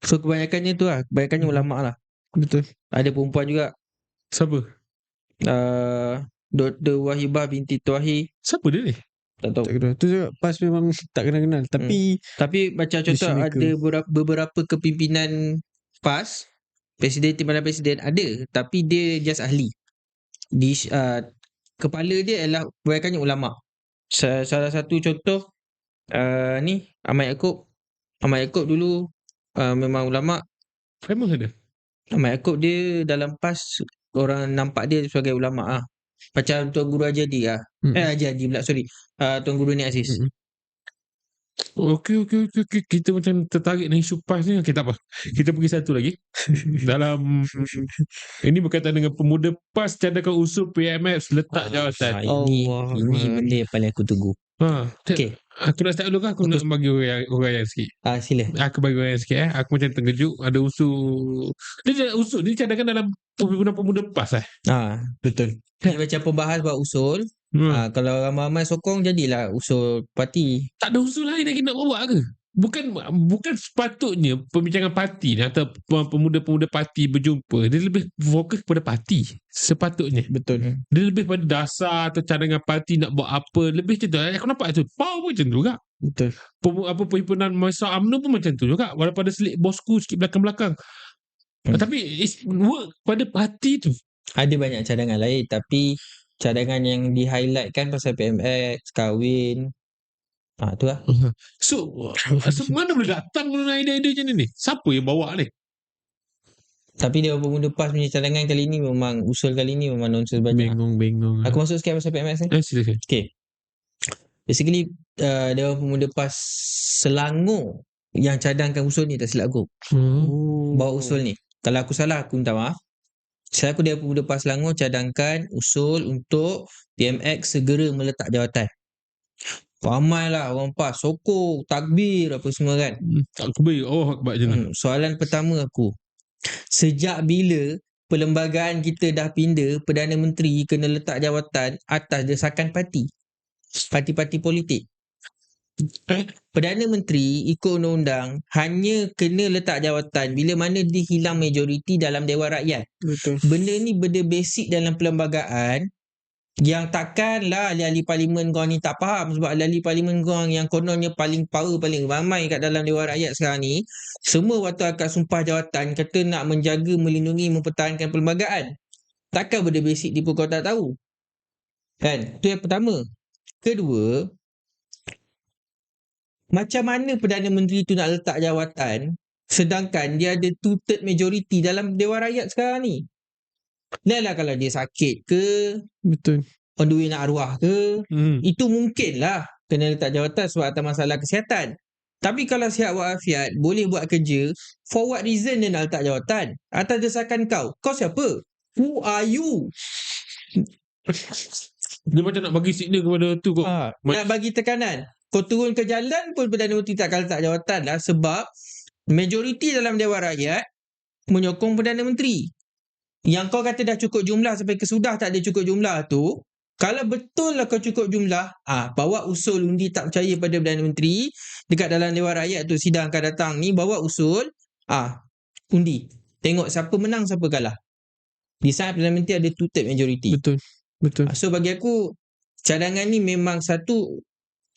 Speaker 1: So kebanyakannya tu lah, kebanyakannya ulama lah.
Speaker 2: Betul.
Speaker 1: Ada perempuan juga.
Speaker 3: Siapa?
Speaker 1: Dr. Wahibah binti Tuahi.
Speaker 3: Siapa dia ni?
Speaker 1: Tak tahu.
Speaker 2: Tak kena. Tu juga PAS memang tak kenal-kenal.
Speaker 1: Tapi macam contoh ada beberapa kepimpinan PAS, Presiden, Timbalan Presiden ada, tapi dia just ahli. Kepala dia adalah kebanyakannya ulama. Salah satu contoh ni Ahmad Yaakob. Ahmad Yaakob dulu memang ulama.
Speaker 3: Memang ada.
Speaker 1: Ahmad Yaakob dia dalam PAS orang nampak dia sebagai ulama ah. Macam Tuan Guru Haji Hadi lah. Haji Hadi pula, sorry. Tuan Guru Ni Aziz.
Speaker 3: Okey. Kita macam tertarik dengan isu PAS ni. Okey, tak apa. Kita pergi satu lagi. Dalam ini berkaitan dengan pemuda PAS cadangkan usul PMF letak jawatan.
Speaker 1: Ini benda yang paling aku tunggu. Okey.
Speaker 3: Aku nak start dulu kan? Aku nak bagi orang yang sikit.
Speaker 1: Sila.
Speaker 3: Aku bagi orang yang sikit. Aku macam terkejut. Ada usul. Dia usul. Dia cadangkan dalam pemuda PAS
Speaker 1: betul. Dia macam pembahas buat usul. Kalau ramai-ramai sokong, jadilah usul parti.
Speaker 3: Tak ada usul lain lagi nak bawa ke? Bukan sepatutnya pembincangan parti ni atau pemuda-pemuda parti berjumpa. Dia lebih fokus kepada parti sepatutnya.
Speaker 2: Betul.
Speaker 3: Dia lebih pada dasar atau cadangan parti nak buat apa. Lebih macam tu. Aku nampak tu. PAU pun macam tu juga.
Speaker 2: Betul.
Speaker 3: Perhimpunan Mahasiswa UMNO pun macam tu juga. Walaupun ada selit bosku sikit belakang-belakang. Tapi it's work pada parti tu.
Speaker 1: Ada banyak cadangan lain, tapi cadangan yang di-highlightkan pasal PMX, kahwin. Tu lah.
Speaker 3: So mana boleh datang idea-idea macam ni? Siapa yang bawa ni?
Speaker 1: Tapi dia pemuda PAS punya cadangan kali ni memang, usul kali ni memang nonsense banyak.
Speaker 2: Bengong.
Speaker 1: Aku masuk sikit pasal PMX ni.
Speaker 3: Silakan.
Speaker 1: Okay. Basically, Dewan Pemuda PAS Selangor yang cadangkan usul ni, tak silap aku. Bawa usul ni. Kalau aku salah, aku minta maaf. Selaku Dewan Pemuda PAS Selangor cadangkan usul untuk PMX segera meletak jawatan. Ramailah orang PAS sokong, takbir apa semua kan.
Speaker 3: Takbir. Oh, akbar je.
Speaker 1: Soalan pertama aku, sejak bila perlembagaan kita dah pindah Perdana Menteri kena letak jawatan atas desakan parti politik? Perdana Menteri ikut undang-undang hanya kena letak jawatan bila mana dia hilang majoriti dalam Dewan Rakyat.
Speaker 2: Betul.
Speaker 1: Benda ni benda basic dalam perlembagaan yang takkanlah ahli-ahli parlimen korang ni tak faham, sebab ahli-ahli parlimen korang yang kononnya paling power, paling ramai kat dalam Dewan Rakyat sekarang ni, semua waktu akad sumpah jawatan kata nak menjaga, melindungi, mempertahankan perlembagaan. Takkan benda basic ni pun kau tak tahu? Kan? Itu yang pertama. Kedua, macam mana Perdana Menteri tu nak letak jawatan sedangkan dia ada 2/3 majority dalam Dewan Rakyat sekarang ni? Lah kalau dia sakit ke,
Speaker 2: Betul.
Speaker 1: on the way nak arwah ke,
Speaker 3: Hmm.
Speaker 1: itu mungkinlah kena letak jawatan sebab atas masalah kesihatan. Tapi kalau sihat walafiat, boleh buat kerja, for what reason dia nak letak jawatan? Atas desakan kau. Kau siapa? Who are you?
Speaker 3: Dia macam nak bagi signal kepada tu kok.
Speaker 1: Nak bagi tekanan. Kau turun ke jalan pun Perdana Menteri takkan letak jawatan lah, sebab majoriti dalam Dewan Rakyat menyokong Perdana Menteri. Yang kau kata dah cukup jumlah sampai kesudah tak ada cukup jumlah tu, kalau betul lah kau cukup jumlah, bawa usul undi tak percaya pada Perdana Menteri dekat dalam Dewan Rakyat tu, sidang akan datang ni, bawa usul undi. Tengok siapa menang siapa kalah. Di sana Perdana Menteri ada 2/3 majority.
Speaker 2: Betul.
Speaker 1: So bagi aku, cadangan ni memang satu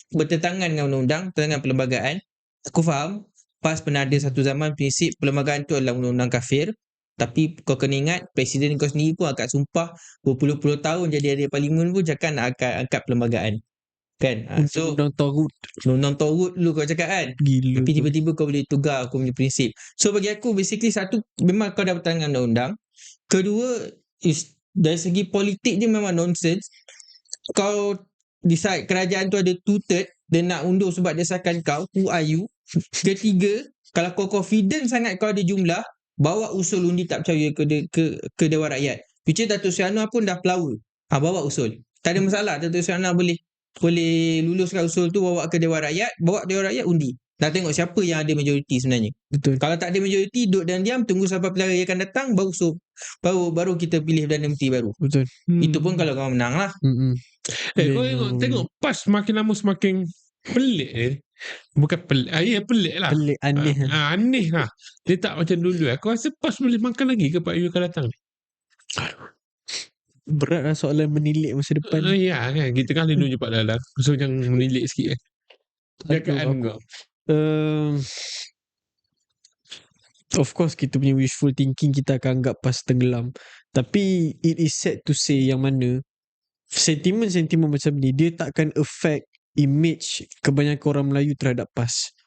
Speaker 1: bertentangan dengan undang-undang, dengan perlembagaan. Aku faham PAS pernah ada satu zaman prinsip perlembagaan tu adalah undang-undang kafir, tapi kau kena ingat presiden kau sendiri pun akad sumpah berpuluh-puluh tahun jadi ahli parlimen pun cakap nak angkat perlembagaan, kan? So
Speaker 2: Undang Tagut.
Speaker 1: undang Tagut dulu kau cakap kan,
Speaker 2: Gila.
Speaker 1: tapi tiba-tiba kau boleh tukar aku punya prinsip. So bagi aku basically, satu, memang kau dah bertentangan dengan undang. Kedua, is dari segi politik dia memang nonsense. Kau decide kerajaan tu ada 2/3 dia nak undur sebab desakan kau, who are you? Ketiga, kalau kau confident sangat kau ada jumlah, bawa usul undi tak percaya ke Dewan Rakyat. Picture Datuk Seri Anwar pun dah flower, bawa usul, tak ada masalah. Datuk Seri Anwar boleh luluskan usul tu, bawa ke Dewan Rakyat, bawa Dewan Rakyat undi. Nak tengok siapa yang ada majoriti sebenarnya.
Speaker 2: Betul.
Speaker 1: Kalau tak ada majoriti, duduk dan diam, tunggu sampai pilihan raya akan datang, baru kita pilih Perdana Menteri baru.
Speaker 2: Betul.
Speaker 1: Itu pun kalau kau menang lah.
Speaker 3: Kau tengok PAS makin lama semakin pelik. Bukan pelik, pelik lah.
Speaker 2: Pelik, aneh.
Speaker 3: Aneh lah. Dia tak macam dulu. Aku rasa PAS boleh makan lagi ke Pak Yu akan datang ni.
Speaker 2: Berat lah soalan menilik masa depan.
Speaker 3: Ya kan, kita kan lindung je Pak Dalang. So jangan menilik sikit kan. Jagaan kau.
Speaker 2: Of course kita punya wishful thinking, kita akan anggap PAS tenggelam. Tapi it is sad to say yang mana sentimen-sentimen macam ni dia takkan affect image kebanyakan orang Melayu terhadap PAS.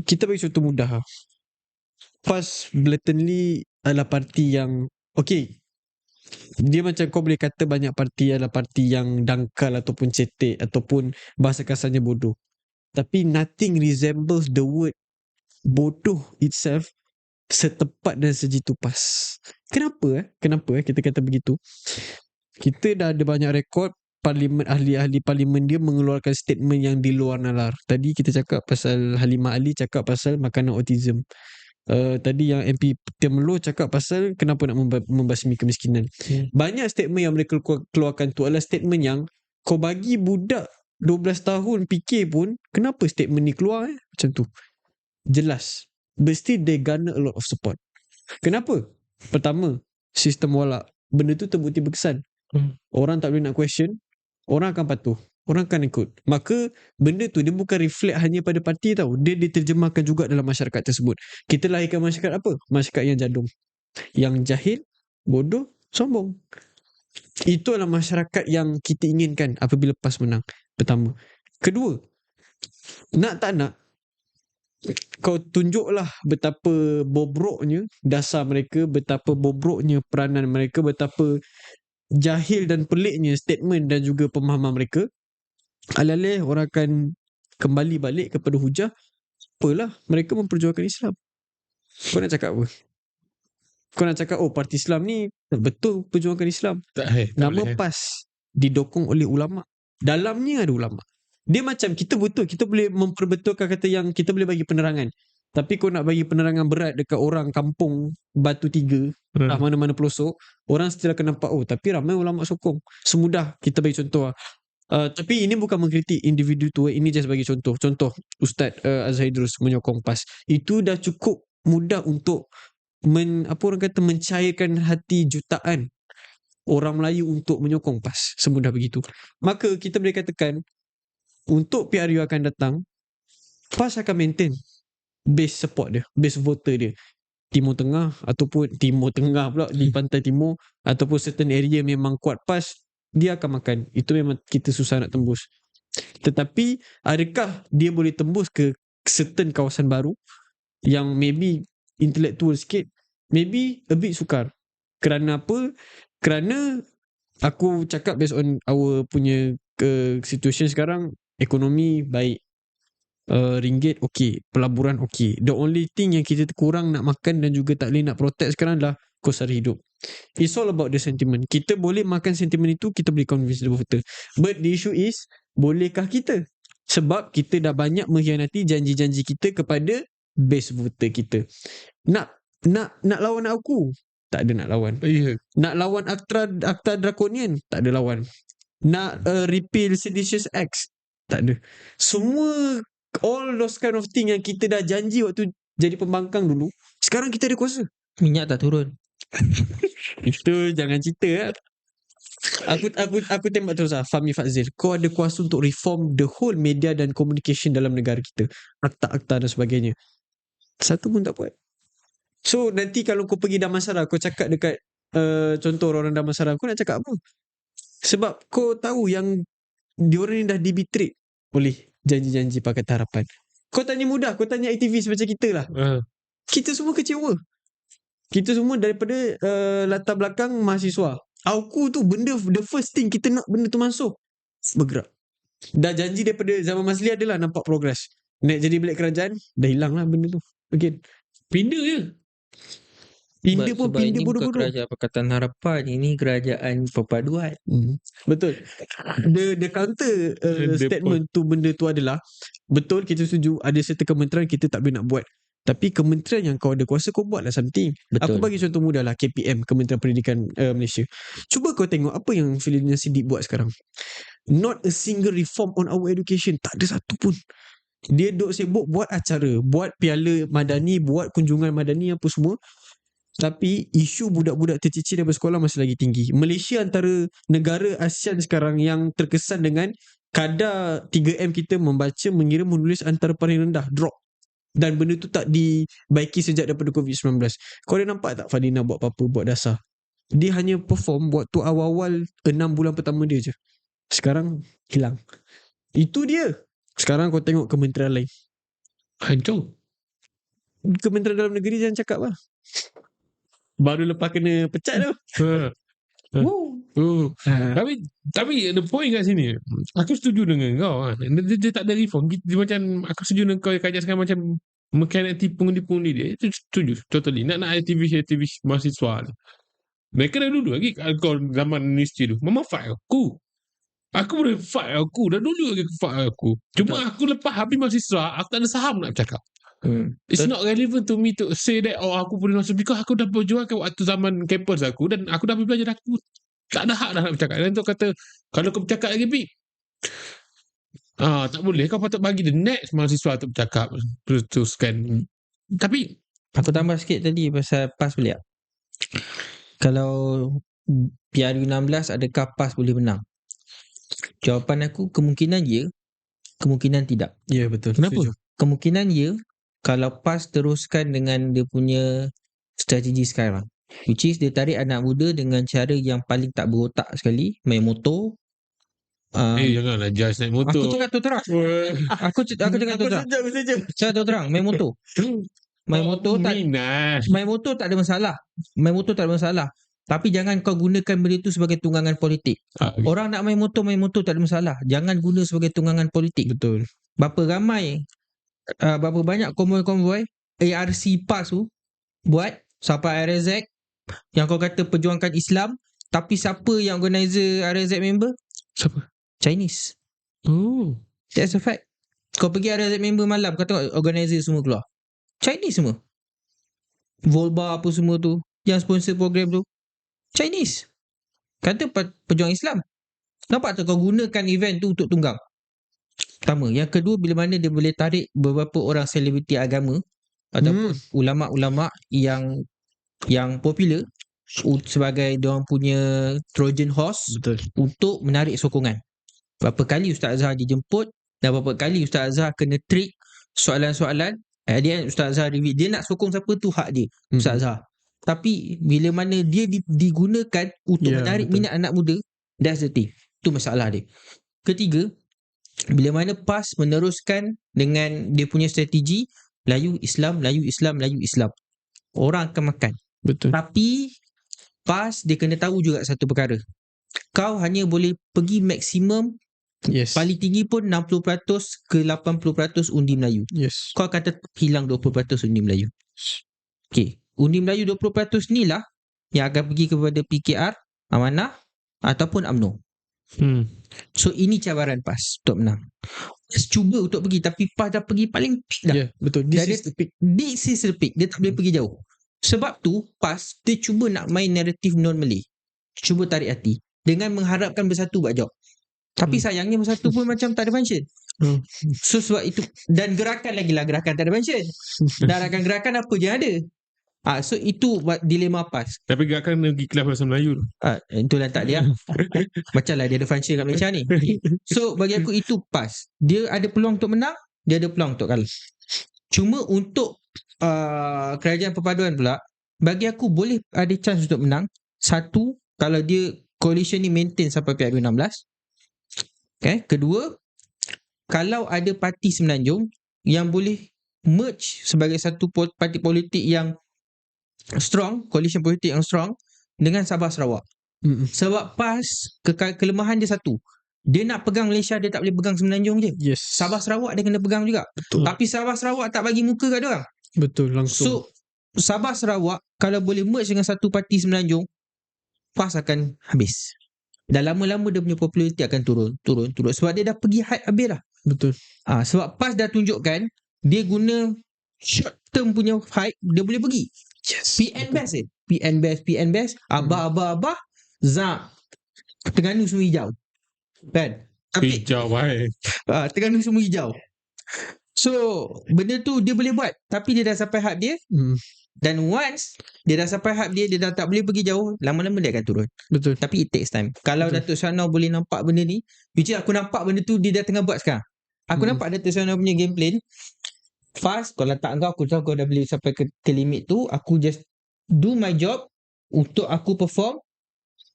Speaker 2: Kita bagi contoh mudah. PAS blatantly adalah parti yang dia macam kau boleh kata banyak parti adalah parti yang dangkal ataupun cetek ataupun bahasa kasarnya bodoh. Tapi nothing resembles the word bodoh itself setepat dan sejitu PAS. Kenapa kita kata begitu? Kita dah ada banyak rekod parlimen, ahli-ahli parlimen dia mengeluarkan statement yang di luar nalar. Tadi kita cakap pasal Halimah Ali cakap pasal makanan autism. Tadi yang MP Temerloh cakap pasal kenapa nak membasmi kemiskinan. Banyak statement yang mereka keluarkan tu adalah statement yang kau bagi budak 12 tahun fikir pun, kenapa statement ni keluar macam tu. Jelas, mesti they garner a lot of support. Kenapa? Pertama, sistem walak. Benda tu terbukti berkesan. Orang tak boleh nak question, orang akan patuh, orang akan ikut. Maka benda tu dia bukan reflect hanya pada parti tau, dia diterjemahkan juga dalam masyarakat tersebut. Kita lahirkan masyarakat apa? Masyarakat yang jadung, yang jahil, bodoh, sombong. Itu adalah masyarakat yang kita inginkan apabila PAS menang. Pertama. Kedua, nak tak nak, kau tunjuklah betapa bobroknya dasar mereka, betapa bobroknya peranan mereka, betapa jahil dan peliknya statement dan juga pemahaman mereka. Alih-alih orang akan kembali balik kepada hujah, apalah, mereka memperjuangkan Islam. Kau nak cakap apa? Kau nak cakap parti Islam ni betul perjuangkan Islam. Nama PAS didokong oleh ulama. Dalamnya ada ulama. Dia macam kita boleh memperbetulkan kata yang kita boleh bagi penerangan. Tapi kau nak bagi penerangan berat dekat orang kampung Batu Tiga, mana-mana pelosok, orang still akan nampak tapi ramai ulama sokong. Semudah kita bagi contoh Tapi ini bukan mengkritik individu tu. Ini just bagi contoh. Contoh Ustaz Azhar Idrus menyokong PAS. Itu dah cukup mudah untuk apa orang kata, mencairkan hati jutaan orang Melayu untuk menyokong PAS. Semudah begitu. Maka kita boleh katakan untuk PRU akan datang, PAS akan maintain base support dia, base voter dia. Timur Tengah ataupun Timur Tengah pula di Pantai Timur ataupun certain area memang kuat PAS, dia akan makan. Itu memang kita susah nak tembus. Tetapi adakah dia boleh tembus ke certain kawasan baru yang maybe intellectual sikit? Maybe a bit sukar. Kerana apa? Kerana aku cakap based on our punya situation sekarang, ekonomi baik, ringgit okey, pelaburan okey. The only thing yang kita kurang nak makan dan juga tak boleh nak protect sekarang adalah kos sara hidup. It's all about the sentiment. Kita boleh makan sentiment itu, kita boleh convince the voter. But the issue is, bolehkah kita? Sebab kita dah banyak mengkhianati janji-janji kita kepada base voter kita. Nak lawan aku? Tak ada nak lawan.
Speaker 3: Ya.
Speaker 2: Nak lawan Akta Draconian? Tak ada lawan. Nak repeal Seditious Acts? Tak ada. Semua all those kind of thing yang kita dah janji waktu jadi pembangkang dulu, sekarang kita ada kuasa.
Speaker 1: Minyak tak turun.
Speaker 2: Itu jangan cerita. Aku tembak terus Fahmi Fadzil, kau ada kuasa untuk reform the whole media dan communication dalam negara kita, akta-akta dan sebagainya. Satu pun tak buat. So nanti kalau kau pergi Damansara, kau cakap dekat contoh orang Damansara, kau nak cakap apa? Sebab kau tahu yang diorang ni dah dibetray oleh janji-janji Pakatan Harapan. Kau tanya mudah, kau tanya aktivis macam kita lah. Kita semua kecewa. Kita semua daripada latar belakang mahasiswa. Aku tu the first thing kita nak benda tu masuk, bergerak. Dah janji daripada zaman Mazli adalah nampak progress. Naik jadi bilik kerajaan, dah hilang lah benda tu. Again.
Speaker 3: Pindah je.
Speaker 2: Pindah pun
Speaker 1: Sebab
Speaker 2: pindah
Speaker 1: ini bukan
Speaker 2: bodoh-bodoh.
Speaker 1: kerajaan Pakatan Harapan, ini kerajaan perpaduan.
Speaker 2: Betul. The counter statement tu, benda tu adalah, betul kita setuju ada serta kementerian kita tak boleh nak buat. Tapi kementerian yang kau ada kuasa, kau buatlah something.
Speaker 1: Betul.
Speaker 2: Aku bagi contoh mudah lah, KPM, Kementerian Pendidikan Malaysia. Cuba kau tengok apa yang Filipina Siddiq buat sekarang. Not a single reform on our education. Tak ada satu pun. Dia duk sibuk buat acara, buat piala madani, buat kunjungan madani apa semua. Tapi isu budak-budak tercicir daripada sekolah masih lagi tinggi. Malaysia antara negara ASEAN sekarang yang terkesan dengan kadar 3M kita membaca, mengira, menulis antara paling rendah, drop. Dan benda tu tak dibaiki sejak daripada COVID-19. Kau ada nampak tak Fadina buat apa-apa, buat dasar? Dia hanya perform waktu awal-awal 6 bulan pertama dia je. Sekarang hilang. Itu dia. Sekarang kau tengok kementerian lain.
Speaker 3: Hancur.
Speaker 2: Kementerian Dalam Negeri jangan cakap lah. Baru lepas kena pecat tu.
Speaker 3: Tapi the point kat sini, aku setuju dengan kau kan. Dia tak ada reform. Dia macam, aku setuju dengan kau yang kajian sekarang macam mengkhianati pengundi-pengundi dia. Itu setuju totally. Nak aktivis mahasiswa ni, mereka dah dulu lagi kau zaman universiti tu memang fight aku boleh fight aku. Dah dulu lagi fight aku. Cuma aku lepas habis mahasiswa, aku tak ada saham nak cakap. It's not relevant to me to say that aku boleh masuk, because aku dah perjuangkan waktu zaman campus aku dan aku dah belajar. Aku tak ada hak dah nak bercakap. Dan tu kata, kalau kau bercakap lagi Pi, tak boleh. Kau patut bagi the next mahasiswa untuk bercakap, teruskan. Tapi
Speaker 1: Aku tambah sikit tadi pasal PAS balik. Kalau PRU 16, adakah PAS boleh menang? Jawapan aku, kemungkinan ya, kemungkinan tidak.
Speaker 2: Ya, betul.
Speaker 3: Kenapa?
Speaker 2: Setuju.
Speaker 1: Kemungkinan ya, kalau PAS teruskan dengan dia punya strategi sekarang, which is dia tarik anak muda dengan cara yang paling tak berotak sekali, main motor.
Speaker 3: Janganlah judge naik motor.
Speaker 1: Aku cakap tu terang. Aku cakap tu terang. Cakap tu terang, main motor. Main motor tak ada masalah. Main motor tak ada masalah. Tapi jangan kau gunakan benda tu sebagai tunggangan politik. Orang nak main motor tak ada masalah. Jangan guna sebagai tunggangan politik.
Speaker 2: Betul.
Speaker 1: Berapa banyak konvoi-konvoi ARC PAS tu buat sampai RZ yang kau kata perjuangkan Islam, tapi siapa yang organizer RZ member?
Speaker 3: Siapa?
Speaker 1: Chinese. That's a fact. Kau pergi RZ member malam, kau tengok organizer semua keluar, Chinese semua. Volba apa semua tu yang sponsor program tu Chinese. Kata pejuang Islam. Nampak tak kau gunakan event tu untuk tunggang? Pertama. Yang kedua, bila mana dia boleh tarik beberapa orang selebriti agama ataupun ulama'-ulama' yang popular sebagai diorang punya Trojan horse
Speaker 2: Betul.
Speaker 1: untuk menarik sokongan. Berapa kali Ustaz Azhar dijemput dan berapa kali Ustaz Azhar kena trick soalan-soalan. Dia Ustaz Azhar reveal dia nak sokong siapa tu hak dia, Ustaz Azhar. Tapi bila mana dia digunakan untuk
Speaker 2: Ya,
Speaker 1: menarik
Speaker 2: betul.
Speaker 1: minat anak muda, that's the thing. Tu masalah dia. Ketiga, bila mana PAS meneruskan dengan dia punya strategi Melayu Islam, Melayu Islam, Melayu Islam, orang akan makan.
Speaker 2: Betul.
Speaker 1: Tapi PAS dia kena tahu juga satu perkara. Kau hanya boleh pergi maksimum
Speaker 2: Yes.
Speaker 1: paling tinggi pun 60% ke 80% undi Melayu.
Speaker 2: Yes.
Speaker 1: Kau akan tetap hilang 20% undi Melayu. Okey, undi Melayu 20% ni lah yang akan pergi kepada PKR, Amanah ataupun UMNO. So ini cabaran PAS untuk menang. PAS cuba untuk pergi, tapi PAS dah pergi paling peak dah.
Speaker 2: Ya, betul. This
Speaker 1: Dah
Speaker 2: is the peak.
Speaker 1: This is the peak. Dia tak boleh pergi jauh. Sebab tu PAS dia cuba nak main naratif non-Malay. Cuba tarik hati dengan mengharapkan Bersatu buat job. Tapi sayangnya Bersatu pun macam tak ada function. So sebab itu, dan gerakan lagi lah, gerakan tak ada function. Dan gerakan apa je yang ada. So itu dilema PAS.
Speaker 3: Tapi gerakan pergi kelas bahasa Melayu tu.
Speaker 1: Itulah tak dia. Macam lah dia ada function kat Malaysia ni. So bagi aku itu PAS. Dia ada peluang untuk menang, dia ada peluang untuk kalah. Cuma untuk kerajaan perpaduan pula, bagi aku boleh ada chance untuk menang. Satu, kalau dia coalition ni maintain sampai PRU16. Okay. Kedua, kalau ada parti Semenanjung yang boleh merge sebagai satu parti politik yang strong, coalition politik yang strong dengan Sabah Sarawak. Sebab PAS kelemahan dia satu. Dia nak pegang Malaysia, dia tak boleh pegang Semenanjung je.
Speaker 2: Yes.
Speaker 1: Sabah Sarawak dia kena pegang juga.
Speaker 2: Betul.
Speaker 1: Tapi Sabah Sarawak tak bagi muka kat dia orang.
Speaker 2: Betul, langsung.
Speaker 1: So Sabah Sarawak kalau boleh merge dengan satu parti Semenanjung, PAS akan habis. Dan lama-lama dia punya populariti akan turun. Sebab dia dah pergi hype habis dah.
Speaker 2: Betul.
Speaker 1: Sebab PAS dah tunjukkan dia guna short term punya hype, dia boleh pergi.
Speaker 2: Yes.
Speaker 1: PN best, abah, Zak, Terengganu semua hijau. Kan? Tapi
Speaker 3: Hijau baik.
Speaker 1: Terengganu semua hijau. So benda tu dia boleh buat, tapi dia dah sampai hype dia. Dan once dia dah sampai hype dia dah tak boleh pergi jauh, lama-lama dia akan turun.
Speaker 2: Betul.
Speaker 1: Tapi it takes time. Kalau Datuk Syarnor boleh nampak benda ni, which aku nampak benda tu dia dah tengah buat sekarang. Aku nampak Datuk Syarnor punya game plan fast. Kalau tak kau, aku tahu kau dah boleh sampai ke limit tu. Aku just do my job untuk aku perform.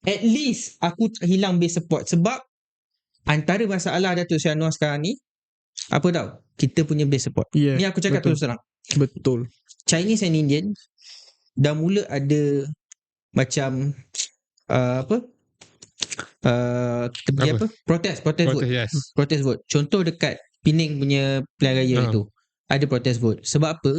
Speaker 1: At least aku tak hilang base support. Sebab antara masalah Datuk Syarnor sekarang ni, apa tau? Kita punya base support.
Speaker 2: Yeah,
Speaker 1: Ni aku cakap
Speaker 2: betul.
Speaker 1: terus terang.
Speaker 2: Betul.
Speaker 1: Chinese and Indian dah mula ada macam kita pergi
Speaker 3: Apa?
Speaker 1: protest vote.
Speaker 3: Yes.
Speaker 1: Protest vote. Contoh dekat Pening punya pilihan raya itu ada protest vote. Sebab apa?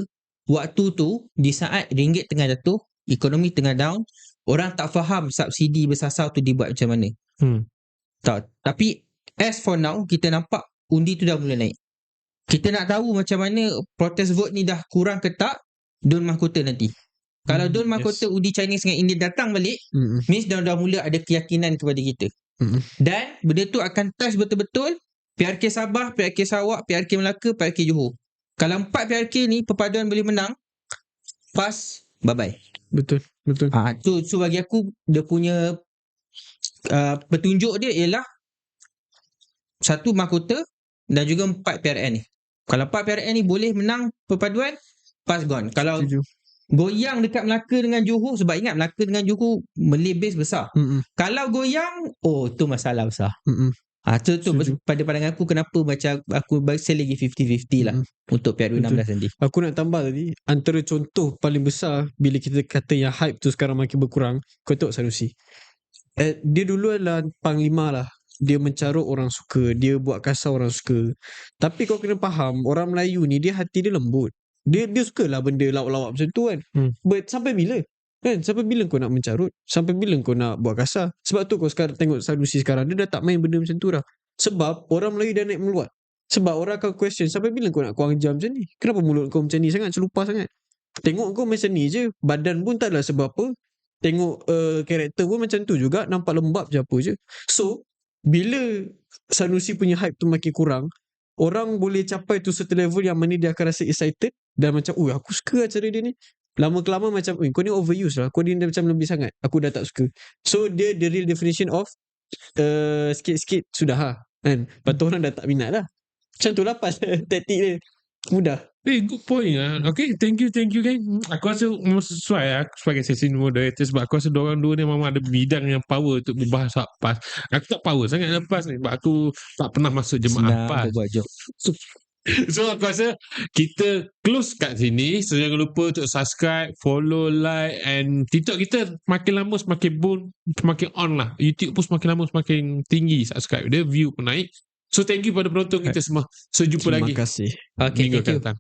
Speaker 1: Waktu tu di saat ringgit tengah jatuh, ekonomi tengah down, orang tak faham subsidi bersasar tu dibuat macam mana. Tak. Tapi as for now, kita nampak undi tu dah mula naik. Kita nak tahu macam mana protest vote ni dah kurang ke tak Don Mahkota nanti. Kalau Don Mahkota undi Chinese dengan India datang balik, means dah mula ada keyakinan kepada kita. Dan benda tu akan test betul-betul PRK Sabah, PRK Sarawak, PRK Melaka, PRK Johor. Kalau 4 PRK ni perpaduan boleh menang, PAS bye-bye.
Speaker 2: Betul.
Speaker 1: So bagi aku dia punya petunjuk dia ialah satu Mahkota dan juga 4 PRN ni. Kalau 4 PRN ni boleh menang perpaduan, PAS gone. Kalau goyang dekat Melaka dengan Johor, sebab ingat Melaka dengan Johor Malay base besar. Kalau goyang, tu masalah besar. Tu pada pandangan aku, kenapa macam aku saya lagi 50-50 lah untuk PRU16 nanti.
Speaker 2: Aku nak tambah tadi, antara contoh paling besar bila kita kata yang hype tu sekarang makin berkurang, kau tengok Sanusi. Dia dulu adalah panglima lah. Dia mencarut orang suka, dia buat kasar orang suka. Tapi kau kena faham, orang Melayu ni dia hati dia lembut. Dia sukalah benda lawak-lawak macam tu kan. But sampai bila? Kan? Sampai bila kau nak mencarut? Sampai bila kau nak buat kasar? Sebab tu kau sekarang tengok Sanusi sekarang, dia dah tak main benda macam tu dah. Sebab orang Melayu dah naik meluat. Sebab orang akan question, sampai bila kau nak kurang jam macam ni? Kenapa mulut kau macam ni sangat? Celupar sangat. Tengok kau macam ni je, badan pun tak adalah sebab apa. Tengok karakter pun macam tu juga, nampak lembab je apa je. So bila Sanusi punya hype tu makin kurang, orang boleh capai tu certain level yang mana dia akan rasa excited dan macam, aku suka lah cara dia ni. Lama-kelamaan macam, kau ni overuse lah, kau ni macam lebih sangat, aku dah tak suka. So dia the real definition of sikit-sikit sudah lah kan. Lepas tu orang dah tak minat lah. Macam tu lah pas taktik dia. Mudah.
Speaker 3: Good point lah. Okay, thank you kan. Aku rasa memang sesuai lah aku sebagai sesi moderator, sebab aku rasa diorang dua ni memang ada bidang yang power untuk berbahas PAS. Aku tak power sangat dalam PAS ni sebab aku tak pernah masuk jemaah
Speaker 1: Senang
Speaker 3: PAS.
Speaker 1: buat job.
Speaker 3: So aku rasa kita close kat sini. So jangan lupa untuk subscribe, follow, like, and TikTok kita makin lama semakin boom, semakin on lah. YouTube pun semakin lama semakin tinggi subscribe dia, view pun naik. So thank you pada penonton kita semua. So jumpa
Speaker 2: Terima
Speaker 3: lagi
Speaker 2: kasih.
Speaker 1: Okay,
Speaker 3: minggu
Speaker 1: thank you.
Speaker 3: akan datang.